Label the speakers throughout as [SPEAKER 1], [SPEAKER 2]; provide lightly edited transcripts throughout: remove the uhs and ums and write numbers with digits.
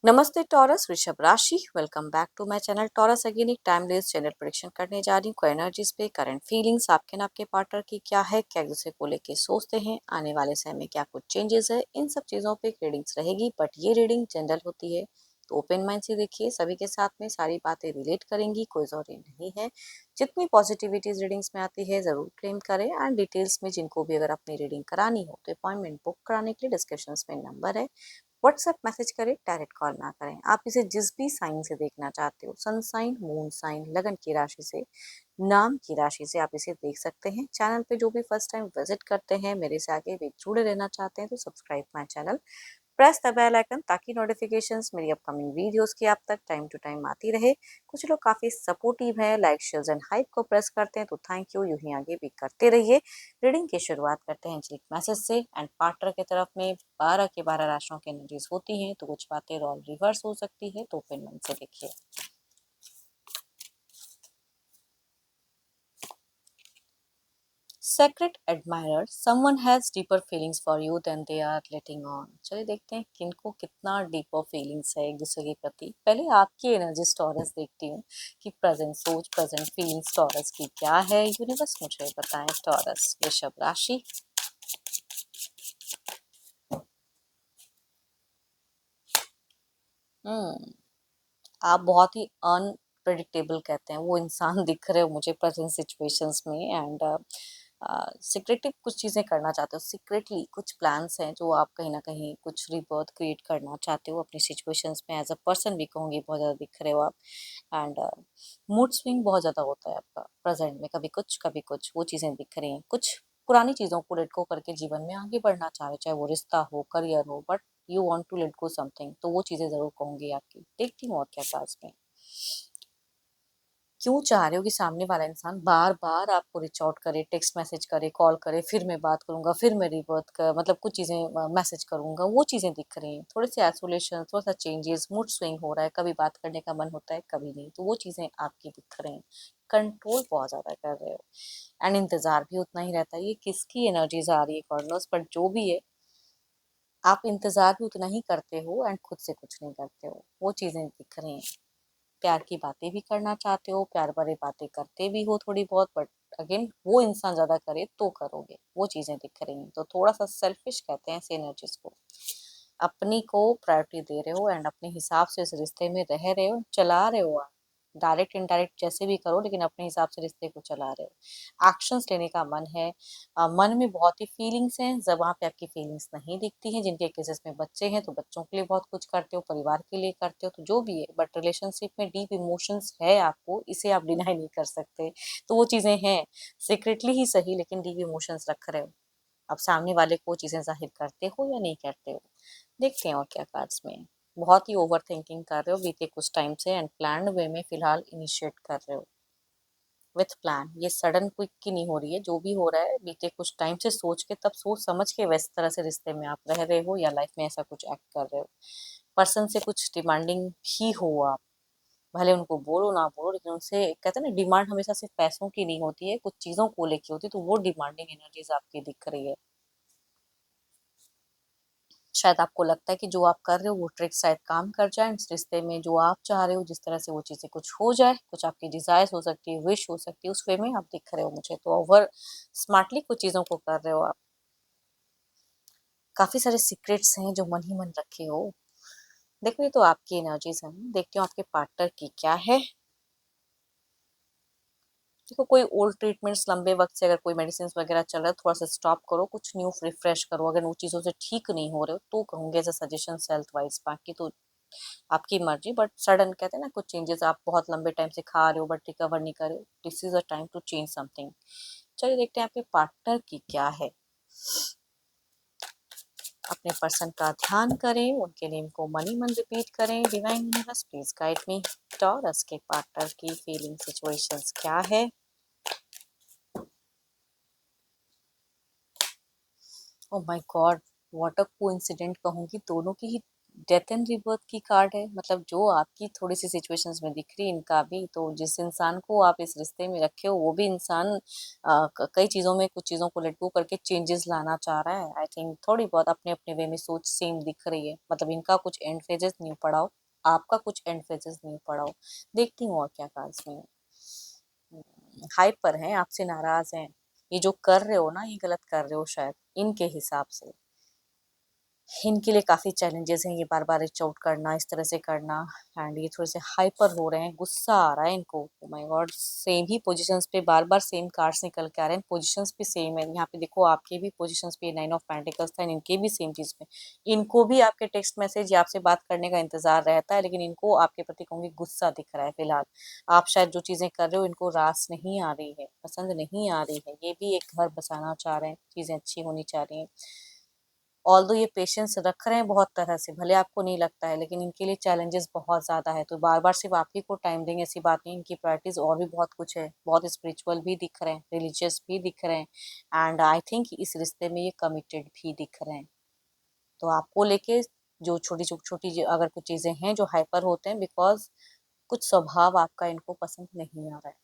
[SPEAKER 1] नमस्ते टॉरस, वृषभ राशि। Welcome back to my channel Taurus. Again एक टाइमलेस जनरल प्रेडिक्शन करने जा रही हूँ। कोई एनर्जीज पे करंट फीलिंग्स आपके ना आपके पार्टनर की क्या है, क्या एक दूसरे को लेके सोचते हैं, आने वाले समय में क्या कुछ चेंजेस है, इन सब चीज़ों पे रीडिंग्स रहेगी। बट ये रीडिंग जनरल होती है तो ओपन माइंड से देखिए, सभी के साथ में सारी बातें रिलेट करेंगी, कोई जरूरी नहीं है। जितनी पॉजिटिविटीज रीडिंग्स में आती है ज़रूर क्लेम करें। एंड डिटेल्स में जिनको भी अगर अपनी रीडिंग करानी हो तो अपॉइंटमेंट बुक कराने के लिए डिस्क्रिप्शन में नंबर है, व्हाट्सएप मैसेज करें, डायरेक्ट कॉल ना करें। आप इसे जिस भी साइन से देखना चाहते हो, सन साइन, मून साइन, लगन की राशि से, नाम की राशि से, आप इसे देख सकते हैं। चैनल पे जो भी फर्स्ट टाइम विजिट करते हैं, मेरे से आगे भी जुड़े रहना चाहते हैं तो subscribe my channel, press the bell icon, ताकि नोटिफिकेशंस मेरी अपकमिंग वीडियोस की आप तक टाइम टू टाइम आती रहे। कुछ लोग काफी सपोर्टिव है, लाइक शेयर्स एंड हाइप को प्रेस करते हैं तो थैंक यू, यूं ही आगे भी करते रहिए। रीडिंग की शुरुआत करते हैं एंजेलिक मैसेज से। एंड पार्टनर की तरफ में 12 के 12 राशियों की एनर्जीज होती हैं, तो कुछ बातें रोल रिवर्स हो सकती है, तो ओपन मन से देखिए। Secret admirer, someone has deeper feelings for you than they are letting on। चलिए देखते हैं किनको कितना डीपर फीलिंग्स है एक दूसरे के प्रति। पहले आपकी एनर्जी टॉरस देखती हूँ कि प्रेजेंट सोच, प्रेजेंट फीलिंग्स टॉरस की क्या है। यूनिवर्स मुझे बताएं। टॉरस वृषभ राशि। हम्म आप बहुत ही अनप्रेडिक्टेबल कहते हैं वो इंसान दिख रहे हो मुझे प्रेजेंट सिचुएशंस में। एंड सीक्रेटिव कुछ चीज़ें करना चाहते हो, सीक्रेटली कुछ प्लान्स हैं जो आप कहीं ना कहीं कुछ रिबर्थ क्रिएट करना चाहते हो अपनी सिचुएशंस में। एज अ पर्सन भी कहूँगी बहुत ज़्यादा दिख रहे हो आप। एंड मूड स्विंग बहुत ज़्यादा होता है आपका प्रेजेंट में, कभी कुछ वो चीज़ें दिख रही हैं। कुछ पुरानी चीज़ों को लेट गो करके जीवन में आगे बढ़ना चाह रहे हो, चाहे वो रिश्ता हो, करियर हो, but you want to let go something, तो वो चीज़ें ज़रूर कहूँगी आपकी। देखती हूँ और क्या पास में क्यों चाह रहे हो कि सामने वाला इंसान बार बार आपको रीच आउट करे, टेक्स्ट मैसेज करे, कॉल करे, फिर मैं बात करूंगा, फिर मैं रिवर्ट कर मतलब कुछ चीजें मैसेज करूंगा, वो चीजें दिख रही हैं। थोड़े से आइसोलेशन, थोड़ा सा चेंजेस, मूड स्विंग हो रहा है, कभी बात करने का मन होता है, कभी नहीं, तो वो चीजें आपकी दिख रही हैं। कंट्रोल बहुत ज्यादा कर रहे हो एंड इंतजार भी उतना ही रहता है। ये किसकी एनर्जीज आ रही है कॉर्नर्स पर, जो भी है आप इंतजार भी उतना ही करते हो एंड खुद से कुछ नहीं करते हो, वो चीजें दिख रही हैं। प्यार की बातें भी करना चाहते हो, प्यार भरे बातें करते भी हो थोड़ी बहुत, बट अगेन वो इंसान ज्यादा करे तो करोगे, वो चीजें दिख रही हैं। तो थोड़ा सा सेल्फिश कहते हैं ऐसे एनर्जीज को। अपनी को प्रायोरिटी दे रहे हो एंड अपने हिसाब से इस रिश्ते में रह रहे हो, चला रहे हो आप। डायरेक्ट इनडायरेक्ट जैसे भी करो, लेकिन अपने हिसाब से रिश्ते को चला रहे हो। एक्शंस लेने का मन है। मन में बहुत ही फीलिंग्स हैं, जबान पे आपकी फीलिंग्स नहीं दिखती हैं। जिनके केसेस में बच्चे हैं तो बच्चों के लिए बहुत कुछ करते हो, परिवार के लिए करते हो, तो जो भी है, बट रिलेशनशिप में डीप इमोशंस है आपको, इसे आप डिनाई नहीं कर सकते। तो वो चीजें हैं, सीक्रेटली ही सही, लेकिन डीप इमोशंस रख रहे हो। अब सामने वाले को चीजें जाहिर करते हो या नहीं करते हो, देखते हैं और क्या कार्ड्स में है। बहुत ही ओवर थिंकिंग कर रहे हो बीते कुछ टाइम से एंड प्लान्ड वे में फिलहाल इनिशिएट कर रहे हो विथ प्लान। ये सडन क्विक की नहीं हो रही है, जो भी हो रहा है बीते कुछ टाइम से सोच के, तब सोच समझ के वैसे तरह से रिश्ते में आप रह रहे हो या लाइफ में ऐसा कुछ एक्ट कर रहे हो। पर्सन से कुछ डिमांडिंग भी हो आप, भले उनको बोलो ना बोलो, लेकिन उनसे कहते हैं ना, डिमांड हमेशा सिर्फ पैसों की नहीं होती है, कुछ चीजों को लेके होती है, तो वो डिमांडिंग एनर्जीज आपकी दिख रही है। शायद आपको लगता है कि जो आप कर रहे हो वो ट्रिक शायद काम कर जाए इस रिश्ते में, जो आप चाह रहे हो जिस तरह से वो चीजें कुछ हो जाए, कुछ आपकी डिजायर्स हो सकती है, विश हो सकती है, उस वे में आप दिख रहे हो मुझे। तो ओवर स्मार्टली कुछ चीजों को कर रहे हो आप। काफी सारे सीक्रेट्स हैं जो मन ही मन रखे हो। देखो, ये तो आपकी एनर्जीज है, देखती हूँ आपके पार्टनर की क्या है। देखो, कोई ओल्ड ट्रीटमेंट्स लंबे वक्त से अगर कोई मेडिसिन वगैरह चल रहा है, थोड़ा सा स्टॉप करो, कुछ न्यू रिफ्रेश करो। अगर वो चीज़ों से ठीक नहीं हो रहे हो तो कहूँगी as a suggestion health wise, बाकी तो आपकी मर्जी। बट सडन कहते हैं ना, कुछ चेंजेस आप बहुत लंबे टाइम से खा रहे हो बट रिकवर नहीं कर रहे हो, this is a time to change something. चलिए देखते हैं आपके पार्टनर की क्या है। अपने पर्सन का ध्यान करें, उनके नेम को मनी मन रिपीट करें। Divine universe please guide me. Taurus के पार्टनर की फीलिंग सिचुएशंस क्या है। Oh my God, what a coincident कहूंगी, दोनों की ही डेथ एंड रिबर्थ की कार्ड है, मतलब जो आपकी थोड़ी सी सिचुएशंस में दिख रही है इनका भी, तो जिस इंसान को आप इस रिश्ते में रखे हो वो भी इंसान कई चीजों में कुछ चीजों को लेट गो करके चेंजेस लाना चाह रहा है। आई थिंक थोड़ी बहुत अपने अपने वे में सोच सेम दिख रही है, मतलब इनका कुछ एंड फेजेस नहीं पड़ा हो, आपका कुछ एंड फेजेस नहीं पड़ा हो। देखती हूँ और क्या कार्ड्स में। हाइपर हैं, आपसे नाराज हैं, ये जो कर रहे हो ना ये गलत कर रहे हो शायद इनके हिसाब से। इनके लिए काफी चैलेंजेस हैं, ये बार बार रीच आउट करना, इस तरह से करना। एंड ये थोड़े से हाइपर हो रहे हैं, गुस्सा आ रहा है इनको। Oh my God, same he positions पे बार बार सेम कार्ड्स निकल के आ रहे हैं, पोजीशंस भी सेम है। यहाँ पे देखो आपके भी पोजीशंस पे 9 ऑफ पेंटिकल्स था, इनके भी सेम चीज पे। इनको भी आपके टेक्स्ट मैसेज या आपसे बात करने का इंतजार रहता है, लेकिन इनको आपके प्रति कहूंगी गुस्सा दिख रहा है फिलहाल। आप शायद जो चीजें कर रहे हो इनको रास नहीं आ रही है, पसंद नहीं आ रही है। ये भी एक घर बसाना चाह रहे हैं, चीजें अच्छी होनी चाह रही हैं। ऑल्दो ये पेशेंस रख रहे हैं बहुत तरह से, भले आपको नहीं लगता है, लेकिन इनके लिए चैलेंजेस बहुत ज़्यादा है। तो बार बार सिर्फ आप ही को टाइम देंगे ऐसी बात नहीं, इनकी प्रायोरिटीज और भी बहुत कुछ है। बहुत स्पिरिचुअल भी दिख रहे हैं, रिलीजियस भी दिख रहे हैं, एंड आई थिंक इस रिश्ते में ये कमिटेड भी दिख रहे हैं। तो आपको लेके जो छोटी छोटी छोटी अगर कुछ चीज़ें हैं जो हाइपर होते हैं, बिकॉज कुछ स्वभाव आपका इनको पसंद नहीं आ रहा है।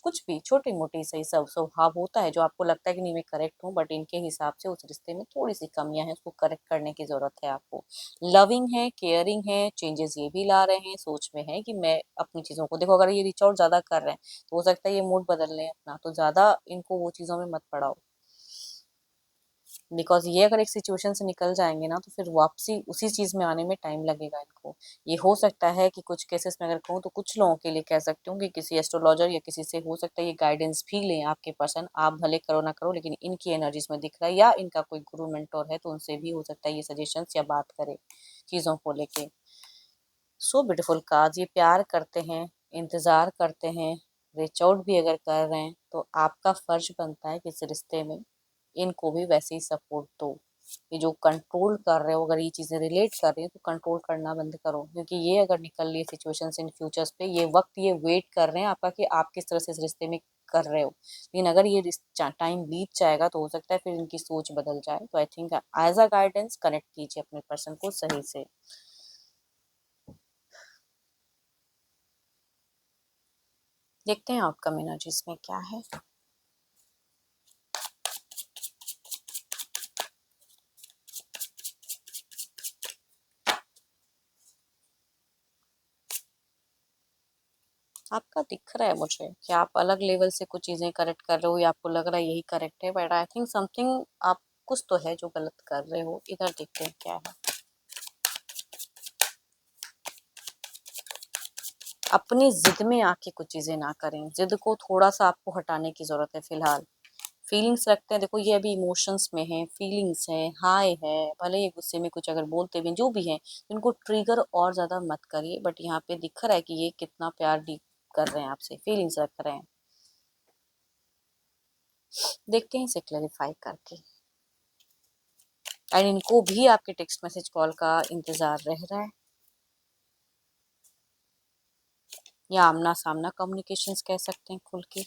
[SPEAKER 1] कुछ भी छोटी मोटी सही सब स्वभाव होता है जो आपको लगता है कि नहीं मैं करेक्ट हूँ, बट इनके हिसाब से उस रिश्ते में थोड़ी सी कमियां हैं, उसको करेक्ट करने की जरूरत है आपको। लविंग है, केयरिंग है, चेंजेस ये भी ला रहे हैं, सोच में है कि मैं अपनी चीजों को देखो। अगर ये रिच आउट ज्यादा कर रहे हैं तो हो सकता है ये मूड बदल लें अपना, तो ज्यादा इनको वो चीजों में मत पड़ाओ। बिकॉज ये अगर एक सिचुएशन से निकल जाएंगे ना तो फिर वापसी उसी चीज में आने में टाइम लगेगा इनको। ये हो सकता है कि कुछ केसेस में अगर कहूँ तो कुछ लोगों के लिए कह सकती हूँ कि किसी एस्ट्रोलॉजर या किसी से हो सकता है ये गाइडेंस भी लें आपके पर्सन। आप भले करो ना करो, लेकिन इनकी एनर्जीज में दिख रहा है, या इनका कोई गुरु मेंटोर है तो उनसे भी हो सकता है ये सजेशंस या बात करे चीजों को लेके। सो ब्यूटीफुल कार्ड्स, ये प्यार करते हैं, इंतजार करते हैं, रीच आउट भी अगर कर रहे हैं तो आपका फर्ज बनता है कि इस रिश्ते में इनको भी वैसे ही सपोर्ट दो। ये जो कंट्रोल कर रहे हो, अगर ये चीजें रिलेट कर रही है तो कंट्रोल करना बंद करो, क्योंकि ये अगर निकल रही है सिचुएशंस इन फ्यूचर्स पे, ये वक्त ये वेट कर रहे हैं आपका कि आप किस तरह से इस रिश्ते में कर रहे हो। लेकिन अगर ये टाइम बीत जाएगा तो हो सकता है फिर इनकी सोच बदल जाए। तो I think as a guidance connect कीजिए अपने पर्सन को सही से। देखते हैं आउटकम एनर्जीज में क्या है। आपका दिख रहा है मुझे कि आप अलग लेवल से कुछ चीजें करेक्ट कर रहे हो, या आपको लग रहा है यही करेक्ट है, बट आई थिंक समथिंग आप कुछ तो है जो गलत कर रहे हो। इधर देखते हैं क्या है। अपनी जिद में आके कुछ चीजें ना करें, जिद को थोड़ा सा आपको हटाने की जरूरत है फिलहाल। फीलिंग्स रखते हैं, देखो ये अभी इमोशंस में है, फीलिंग्स है, हाई है, भले ये गुस्से में कुछ अगर बोलते भी हैं, जो भी है, इनको ट्रिगर और ज्यादा मत करिए। बट यहाँ पे दिख रहा है कि ये कितना प्यार डी कर रहे हैं आपसे, फीलिंग्स रख रहे हैं। देखते हैं इसे क्लैरिफाई करके। एंड इनको भी आपके टेक्स्ट मैसेज कॉल का इंतजार रह रहा है, या आमना सामना कम्युनिकेशंस कह सकते हैं खुल के।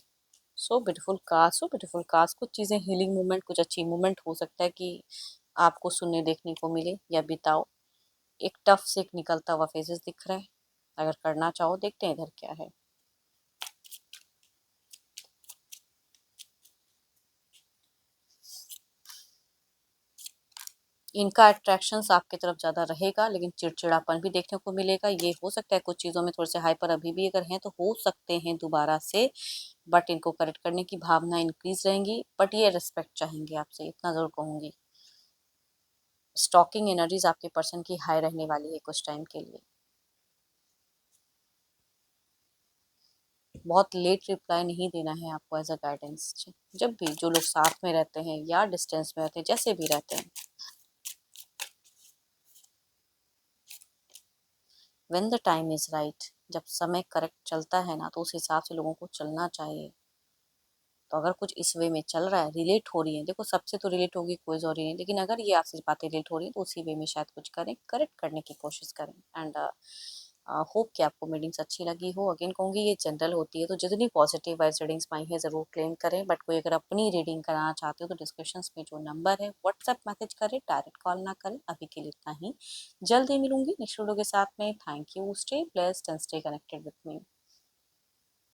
[SPEAKER 1] So beautiful cast, so beautiful cast, कुछ चीजें हीलिंग मूवमेंट, कुछ अच्छी मूवमेंट हो सकता है कि आपको सुनने देखने को मिले या बिताओ। एक टफ से एक निकलता हुआ फेजेस दिख रहा है, अगर करना चाहो। देखते हैं इधर क्या है। इनका अट्रैक्शंस आपकी तरफ ज्यादा रहेगा, लेकिन चिड़चिड़ापन भी देखने को मिलेगा। ये हो सकता है कुछ चीजों में थोड़े से हाइपर अभी भी अगर हैं तो हो सकते हैं दोबारा से, बट इनको करेक्ट करने की भावना इंक्रीज रहेंगी। बट ये रिस्पेक्ट चाहेंगे आपसे, इतना जरूर कहूंगी। स्टॉकिंग एनर्जीज आपके पर्सन की हाई रहने वाली है कुछ टाइम के लिए। बहुत लेट रिप्लाई नहीं देना है आपको एज अ गाइडेंस। जब भी जो लोग साथ में रहते हैं या डिस्टेंस में रहते हैं, जैसे भी रहते हैं, when the time is right, जब समय करेक्ट चलता है ना तो उस हिसाब से लोगों को चलना चाहिए। तो अगर कुछ इस वे में चल रहा है, रिलेट हो रही है, देखो सबसे तो रिलेट होगी कोई जरूरी नहीं, लेकिन अगर ये आपसे बातें रिलेट हो रही है तो उसी वे में शायद कुछ करें, करेक्ट करने की कोशिश करें। एंड होप कि आपको रीडिंग्स अच्छी लगी हो। अगेन कहूँगी ये जनरल होती है, तो जितनी पॉजिटिव वाइज रीडिंग्स पाई हैं ज़रूर क्लेम करें, बट कोई अगर अपनी रीडिंग कराना चाहते हो तो डिस्क्रिप्शंस में जो नंबर है व्हाट्सएप मैसेज करें, डायरेक्ट कॉल ना करें। अभी के लिए इतना ही, जल्द ही मिलूंगी नेक्स्ट वीडियो के साथ में। Thank you, stay blessed and stay connected with me.